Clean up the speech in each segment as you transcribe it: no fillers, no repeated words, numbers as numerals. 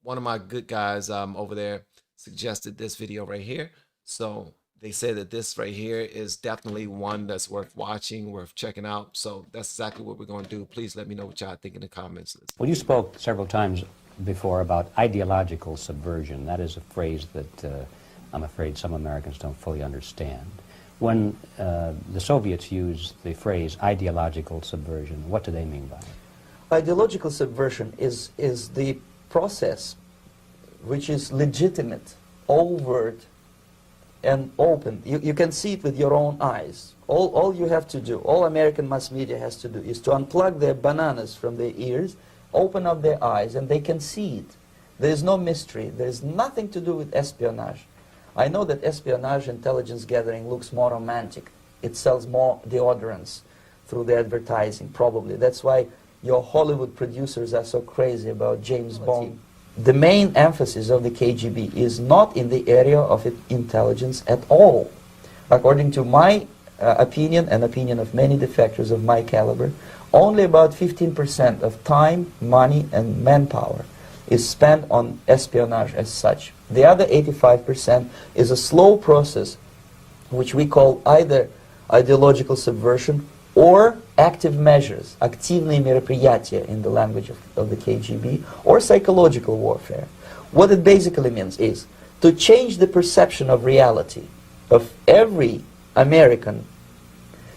one of my good guys over there suggested this video right here. So they said that this right here is definitely one that's worth watching, worth checking out. So that's exactly what we're going to do. Please let me know what y'all think in the comments. Well, you spoke several times before about ideological subversion. That is a phrase that I'm afraid some Americans don't fully understand. When the Soviets use the phrase ideological subversion, what do they mean by it? Ideological subversion is the process which is legitimate, overt, and open. You can see it with your own eyes. All you have to do, all American mass media has to do, is to unplug their bananas from their ears, open up their eyes, and they can see it. There is no mystery. There is nothing to do with espionage. I know that espionage intelligence gathering looks more romantic. It sells more deodorants through the advertising, probably. That's why your Hollywood producers are so crazy about James Bond. The main emphasis of the KGB is not in the area of intelligence at all. According to my opinion and opinion of many defectors of my caliber, only about 15% of time, money, and manpower is spent on espionage as such. The other 85% is a slow process which we call either ideological subversion or active measures, активные мероприятия in the language of the KGB, or psychological warfare. What it basically means is to change the perception of reality of every American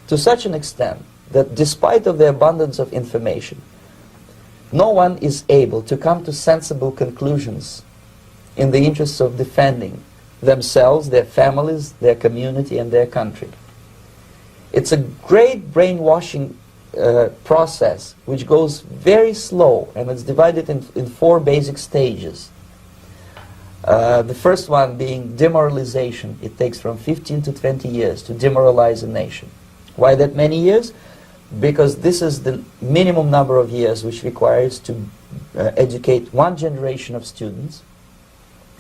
to such an extent that despite of the abundance of information, no one is able to come to sensible conclusions in the interests of defending themselves, their families, their community, and their country. It's a great brainwashing process which goes very slow, and it's divided in 4 basic stages. The first one being demoralization. It takes from 15 to 20 years to demoralize a nation. Why that many years? Because this is the minimum number of years which requires to educate one generation of students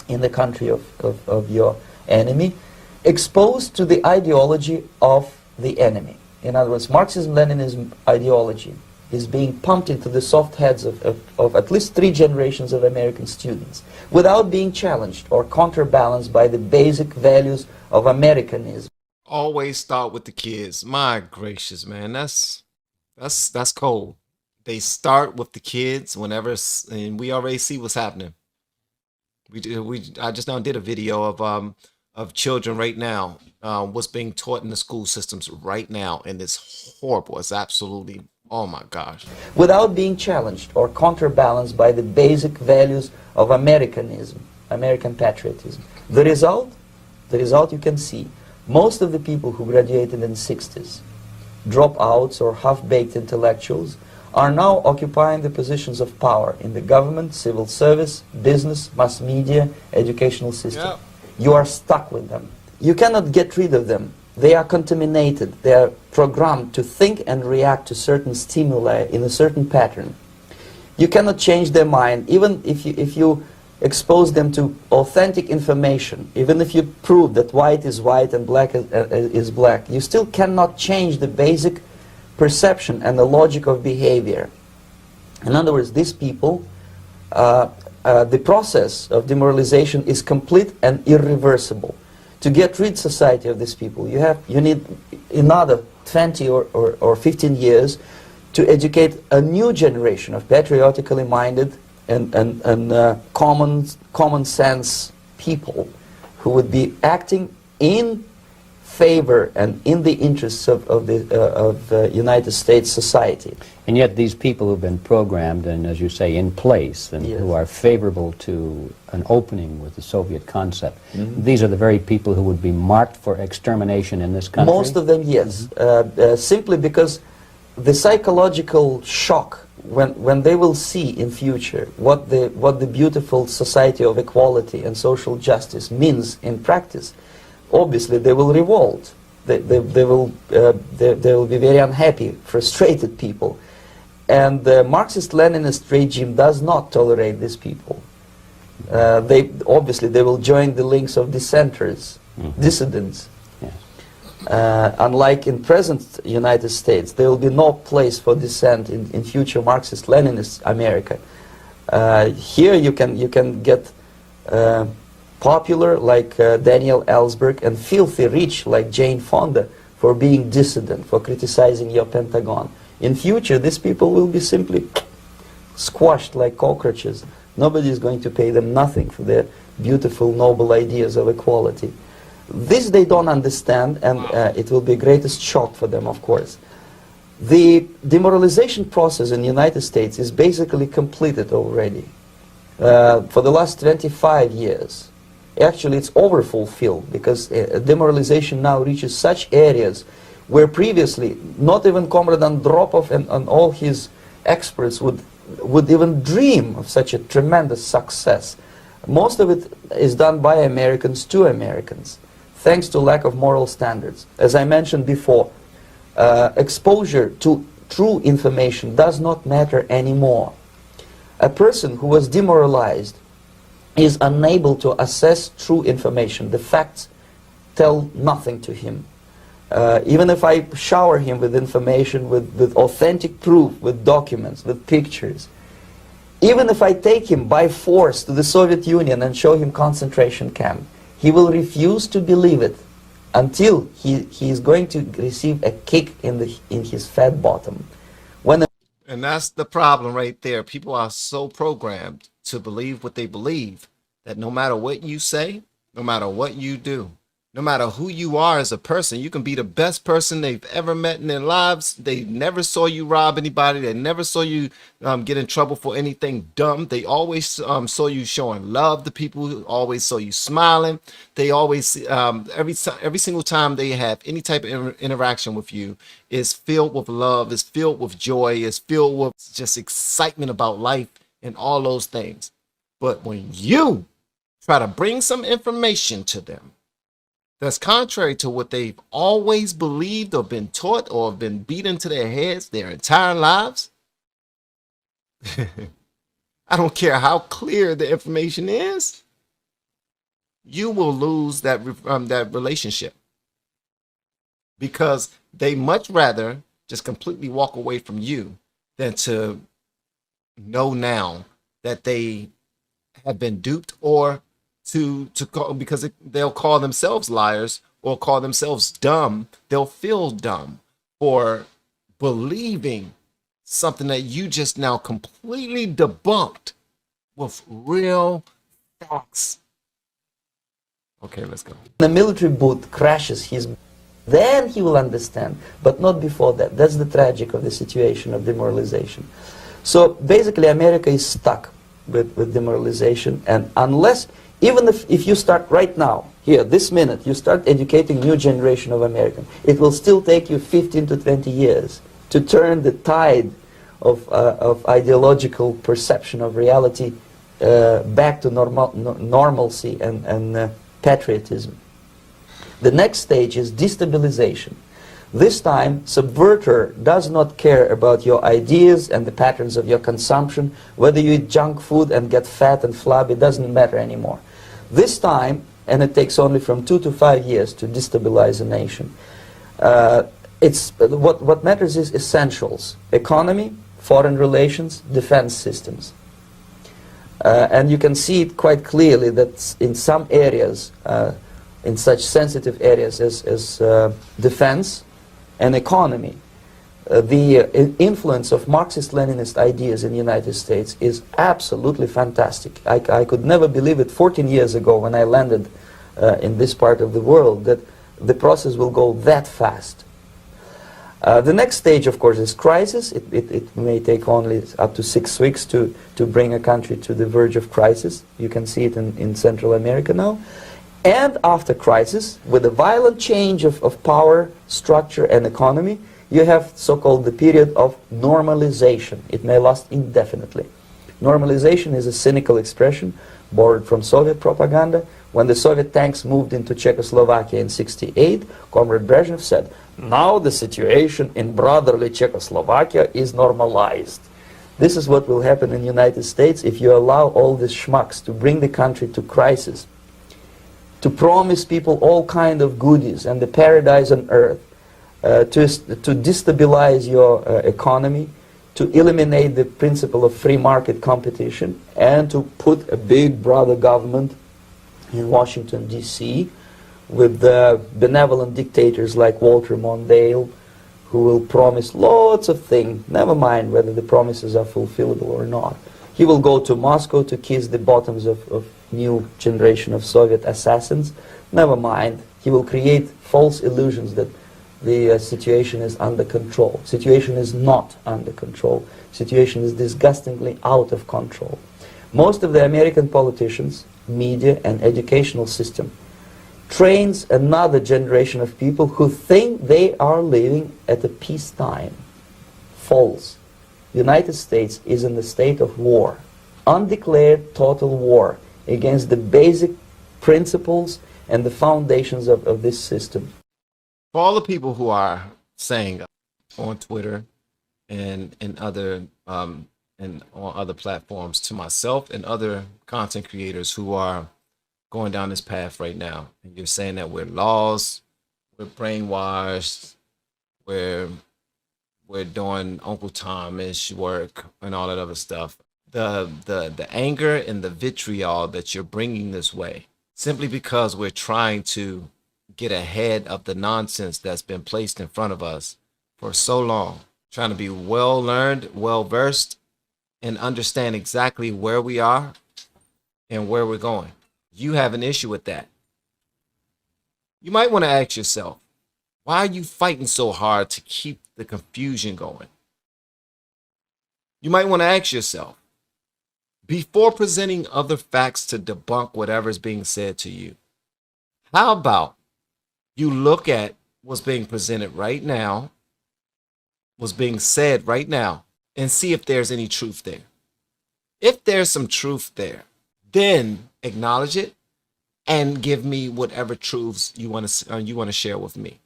in the country of your enemy, exposed to the ideology of the enemy. In other words, Marxism-Leninism ideology is being pumped into the soft heads of at least 3 generations of American students without being challenged or counterbalanced by the basic values of Americanism. Always start with the kids. My gracious, man, that's cold. They start with the kids whenever, and we already see what's happening. I just now did a video of children right now, what's being taught in the school systems right now, and it's horrible. It's absolutely, oh my gosh. Without being challenged or counterbalanced by the basic values of Americanism, American patriotism. The result you can see. Most of the people who graduated in the 60s, dropouts or half-baked intellectuals, are now occupying the positions of power in the government, civil service, business, mass media, educational system. Yep. You are stuck with them. You cannot get rid of them. They are contaminated. They are programmed to think and react to certain stimuli in a certain pattern. You cannot change their mind, even if you expose them to authentic information, even if you prove that white is white and black is black, you still cannot change the basic perception and the logic of behavior. In other words, these people, the process of demoralization is complete and irreversible. To get rid society of these people, you need another 20 or 15 years to educate a new generation of patriotically minded and common sense people who would be acting in favor and in the interests of the United States society. And yet these people who've been programmed and, as you say, in place, and Yes. who are favorable to an opening with the Soviet concept, these are the very people who would be marked for extermination in this country? Most of them, yes. Simply because the psychological shock when they will see in future what the beautiful society of equality and social justice means in practice, obviously they will revolt. They will be very unhappy, frustrated people. And the Marxist-Leninist regime does not tolerate these people. Obviously they will join the links of dissenters, dissidents. Yes. Unlike in present United States, there will be no place for dissent in future Marxist-Leninist America. Here you can get popular like Daniel Ellsberg and filthy rich like Jane Fonda for being dissident, for criticizing your Pentagon. In future, these people will be simply squashed like cockroaches. Nobody is going to pay them nothing for their beautiful, noble ideas of equality. This they don't understand, and it will be greatest shock for them, of course. The demoralization process in the United States is basically completed already. For the last 25 years. Actually, it's overfulfilled, because demoralization now reaches such areas where previously not even Comrade Andropov and all his experts would even dream of such a tremendous success. Most of it is done by Americans to Americans, thanks to lack of moral standards. As I mentioned before, exposure to true information does not matter anymore. A person who was demoralized is unable to assess true information. The facts tell nothing to him. Even if I shower him with information, with authentic proof, with documents, with pictures, even if I take him by force to the Soviet Union and show him concentration camp, he will refuse to believe it until he is going to receive a kick in his fat bottom. And that's the problem right there. People are so programmed to believe what they believe that no matter what you say, no matter what you do, no matter who you are as a person, you can be the best person they've ever met in their lives. They never saw you rob anybody. They never saw you get in trouble for anything dumb. They always saw you showing love to people, always saw you smiling. They always, every single time they have any type of interaction with you is filled with love, is filled with joy, is filled with just excitement about life and all those things. But when you try to bring some information to them that's contrary to what they've always believed or been taught or been beat into their heads their entire lives, I don't care how clear the information is, you will lose that relationship, because they much rather just completely walk away from you than to know now that they have been duped, or to call, because they'll call themselves liars or call themselves dumb. They'll feel dumb for believing something that you just now completely debunked with real facts. Okay, let's go. The military boot crashes then he will understand, but not before that. That's the tragic of the situation of demoralization. So basically America is stuck with demoralization, and unless, even if you start right now, here, this minute, you start educating new generation of Americans, it will still take you 15 to 20 years to turn the tide of ideological perception of reality back to normalcy and patriotism. The next stage is destabilization. This time, subverter does not care about your ideas and the patterns of your consumption. Whether you eat junk food and get fat and flabby, it doesn't matter anymore. This time, and it takes only from 2 to 5 years to destabilize a nation, what matters is essentials: economy, foreign relations, defense systems. And you can see it quite clearly that in some areas, in such sensitive areas as defense and economy, the influence of Marxist-Leninist ideas in the United States is absolutely fantastic. I could never believe it 14 years ago when I landed in this part of the world, that the process will go that fast. The next stage, of course, is crisis. It may take only up to 6 weeks to bring a country to the verge of crisis. You can see it in Central America now. And after crisis, with a violent change of power, structure, and economy, you have so-called the period of normalization. It may last indefinitely. Normalization is a cynical expression borrowed from Soviet propaganda. When the Soviet tanks moved into Czechoslovakia in '68, Comrade Brezhnev said, "Now the situation in brotherly Czechoslovakia is normalized." This is what will happen in the United States if you allow all these schmucks to bring the country to crisis, to promise people all kind of goodies and the paradise on earth, to destabilize your economy, to eliminate the principle of free market competition and to put a big brother government in Washington, D.C., with benevolent dictators like Walter Mondale, who will promise lots of things, never mind whether the promises are fulfillable or not. He will go to Moscow to kiss the bottoms of new generation of Soviet assassins, never mind. He will create false illusions that the situation is under control. Situation is not under control. Situation is disgustingly out of control. Most of the American politicians, media, and educational system trains another generation of people who think they are living at a peacetime. False. The United States is in the state of war, undeclared total war against the basic principles and the foundations of this system. For all the people who are saying on Twitter and other and on other platforms, to myself and other content creators who are going down this path right now, and you're saying that we're lost, we're brainwashed, we're doing Uncle Thomas work and all that other stuff. The anger and the vitriol that you're bringing this way, simply because we're trying to get ahead of the nonsense that's been placed in front of us for so long, trying to be well learned, well versed, and understand exactly where we are and where we're going. You have an issue with that. You might want to ask yourself, why are you fighting so hard to keep the confusion going? You might want to ask yourself, before presenting other facts to debunk whatever is being said to you, how about you look at what's being presented right now, what's being said right now, and see if there's any truth there. If there's some truth there, then acknowledge it and give me whatever truths you want to share with me.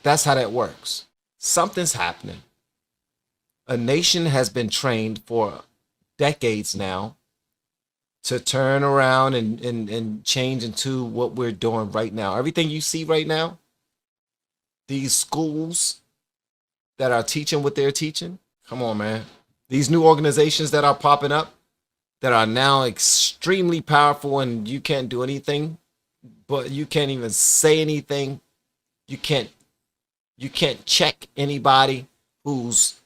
That's how that works. Something's happening. A nation has been trained for decades now to turn around and change into what we're doing right now. Everything you see right now, these schools that are teaching what they're teaching, come on, man. These new organizations that are popping up that are now extremely powerful, and you can't do anything, but you can't even say anything. You can't check anybody who's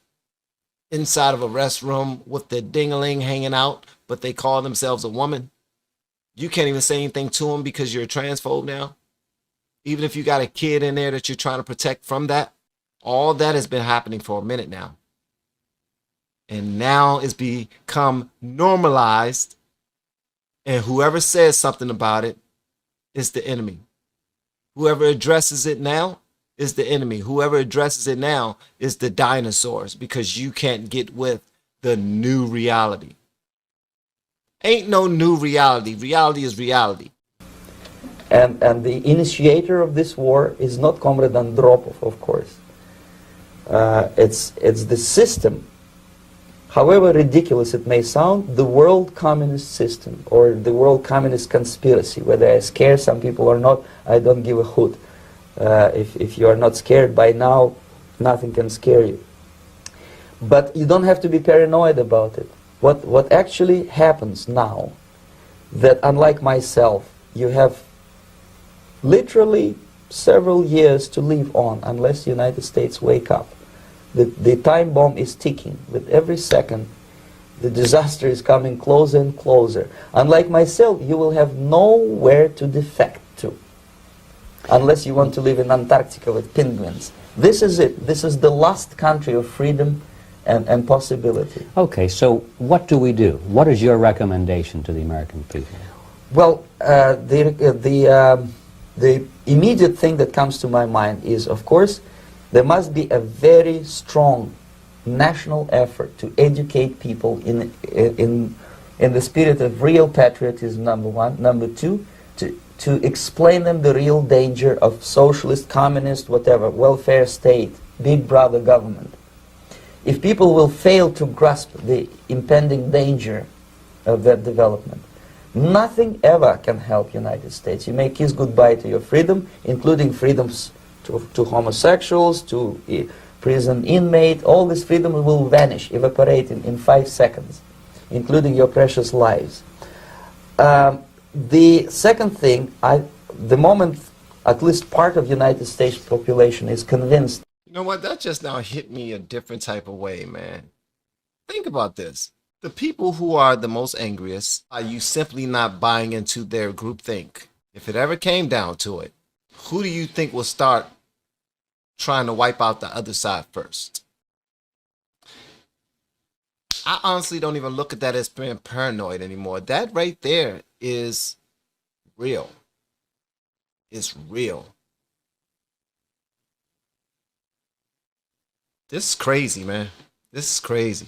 inside of a restroom with the ding-a-ling hanging out, but they call themselves a woman. You can't even say anything to them because you're a transphobe now. Even if you got a kid in there that you're trying to protect from that, all that has been happening for a minute now. And now it's become normalized, and whoever says something about it is the enemy. Whoever addresses it now is the enemy. Whoever addresses it now is the dinosaurs, because you can't get with the new reality. Ain't no new reality. Reality is reality. And the initiator of this war is not Comrade Andropov, of course. It's the system. However ridiculous it may sound, the world communist system or the world communist conspiracy, whether I scare some people or not, I don't give a hoot. If you are not scared by now, nothing can scare you. But you don't have to be paranoid about it. What actually happens now, that unlike myself, you have literally several years to live on unless the United States wake up. The time bomb is ticking. With every second, the disaster is coming closer and closer. Unlike myself, you will have nowhere to defect to, unless you want to live in Antarctica with penguins. This is it. This is the last country of freedom and possibility. Okay, so what do we do? What is your recommendation to the American people? Well, the immediate thing that comes to my mind is, of course, there must be a very strong national effort to educate people in the spirit of real patriotism, number one. Number two, to explain them the real danger of socialist, communist, whatever, welfare state, big brother government. If people will fail to grasp the impending danger of that development, nothing ever can help United States. You may kiss goodbye to your freedom, including freedoms to homosexuals, to prison inmate, all this freedom will vanish, evaporate in 5 seconds, including your precious lives. The second thing, the moment at least part of the United States population is convinced. You know what? That just now hit me a different type of way, man. Think about this. The people who are the most angriest are you simply not buying into their groupthink. If it ever came down to it, who do you think will start trying to wipe out the other side first? I honestly don't even look at that as being paranoid anymore. That right there is real. It's real. This is crazy, man. This is crazy.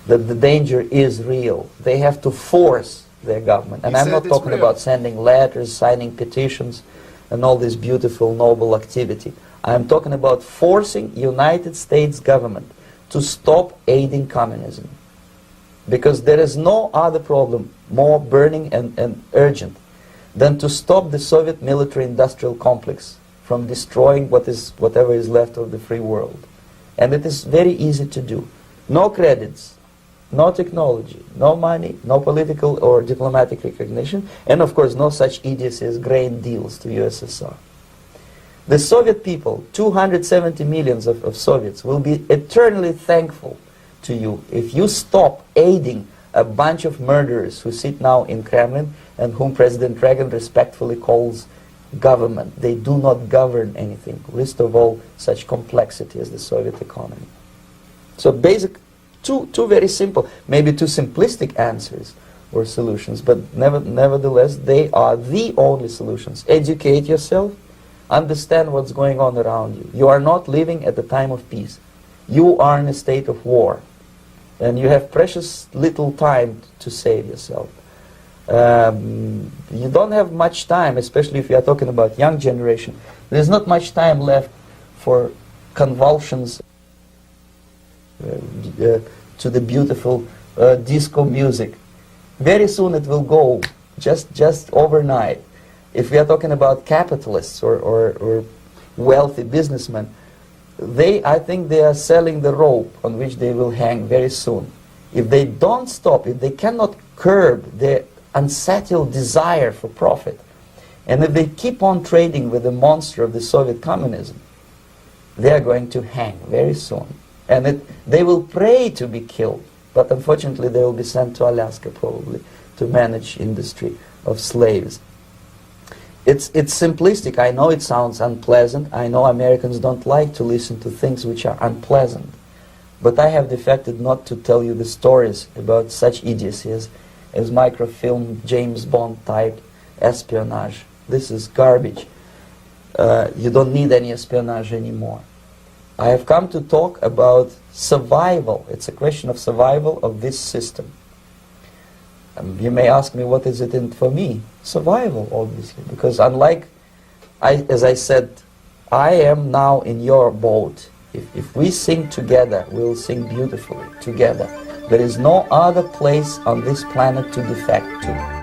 That the danger is real. They have to force their government. And I'm not talking about sending letters, signing petitions, and all this beautiful, noble activity. I'm talking about forcing United States government to stop aiding communism. Because there is no other problem more burning and urgent than to stop the Soviet military-industrial complex from destroying whatever is left of the free world. And it is very easy to do. No credits, no technology, no money, no political or diplomatic recognition, and of course no such idiocy as grain deals to USSR. The Soviet people, 270 millions of Soviets, will be eternally thankful to you if you stop aiding a bunch of murderers who sit now in Kremlin and whom President Reagan respectfully calls government. They do not govern anything, least of all such complexity as the Soviet economy. So basic, two very simple, maybe too simplistic answers or solutions, but nevertheless they are the only solutions. Educate yourself, understand what's going on around you. You are not living at the time of peace. You are in a state of war. And you have precious little time to save yourself. You don't have much time, especially if you are talking about young generation. There's not much time left for convulsions to the beautiful disco music. Very soon it will go, just overnight. If we are talking about capitalists or wealthy businessmen, I think they are selling the rope on which they will hang very soon. If they don't stop, if they cannot curb their unsettled desire for profit, and if they keep on trading with the monster of the Soviet communism, they are going to hang very soon. And they will pray to be killed, but unfortunately they will be sent to Alaska probably to manage industry of slaves. It's simplistic. I know it sounds unpleasant. I know Americans don't like to listen to things which are unpleasant. But I have defected not to tell you the stories about such idiocy as microfilm, James Bond type espionage. This is garbage. You don't need any espionage anymore. I have come to talk about survival. It's a question of survival of this system. You may ask me, what is it in for me? Survival, obviously, because unlike, as I said, I am now in your boat. If we sing together, we'll sing beautifully together. There is no other place on this planet to defect to.